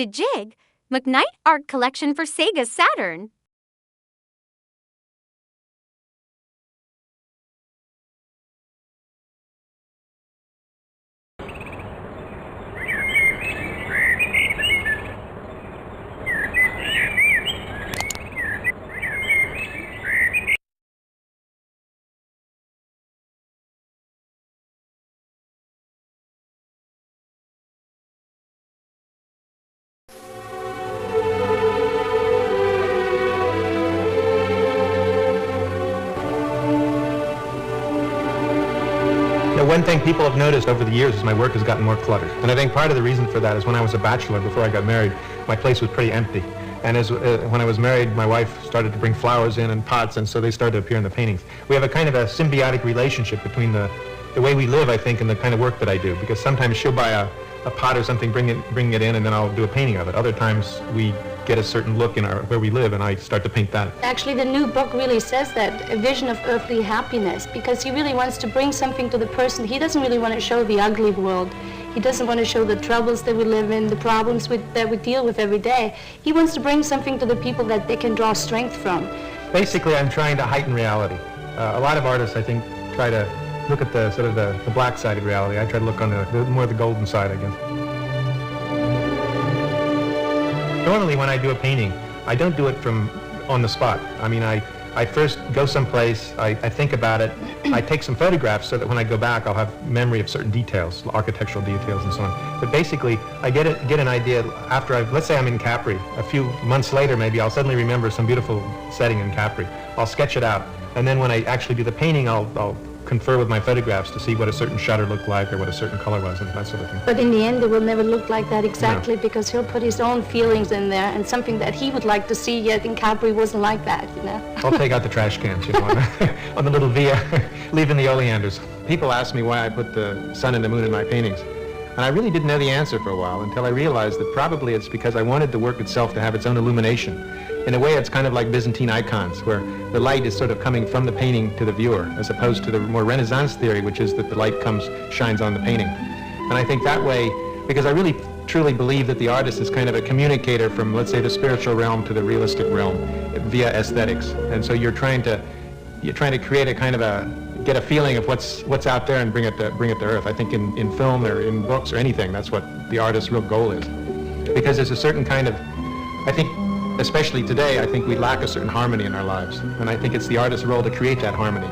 DeJig, McKnight Art Collection for Sega Saturn. One thing people have noticed over the years is my work has gotten more cluttered. And I think part of the reason for that is when I was a bachelor, before I got married, my place was pretty empty. And when I was married, my wife started to bring flowers in and pots, and so they started to appear in the paintings. We have a kind of a symbiotic relationship between the way we live, I think, and the kind of work that I do. Because sometimes she'll buy a pot or something, bring it in, and then I'll do a painting of it. Other times we get a certain look in where we live, and I start to paint that. Actually, the new book really says that, a vision of earthly happiness, because he really wants to bring something to the person. He doesn't really want to show the ugly world. He doesn't want to show the troubles that we live in, the problems that we deal with every day. He wants to bring something to the people that they can draw strength from. Basically, I'm trying to heighten reality. A lot of artists, I think, try to look at the sort of the black side of reality. I try to look on more the golden side, I guess. Normally when I do a painting, I don't do it from on the spot. I mean, I first go someplace, I think about it, I take some photographs so that when I go back I'll have memory of certain details, architectural details and so on. But basically, I get an idea after let's say I'm in Capri. A few months later maybe I'll suddenly remember some beautiful setting in Capri. I'll sketch it out, and then when I actually do the painting, I'll confer with my photographs to see what a certain shutter looked like or what a certain color was and that sort of thing. But in the end, it will never look like that exactly, No. because he'll put his own feelings in there and something that he would like to see, yet in Capri wasn't like that, you know. I'll take out the trash cans, you know, on the little via, leaving the oleanders. People ask me why I put the sun and the moon in my paintings. And I really didn't know the answer for a while until I realized that probably it's because I wanted the work itself to have its own illumination. In a way, it's kind of like Byzantine icons, where the light is sort of coming from the painting to the viewer, as opposed to the more Renaissance theory, which is that the light shines on the painting. And I think that way, because I really truly believe that the artist is kind of a communicator from, let's say, the spiritual realm to the realistic realm via aesthetics. And so you're trying to create a kind of get a feeling of what's out there and bring it to earth. I think in film or in books or anything, that's what the artist's real goal is. Because there's a certain kind of, I think, especially today, I think we lack a certain harmony in our lives. And I think it's the artist's role to create that harmony.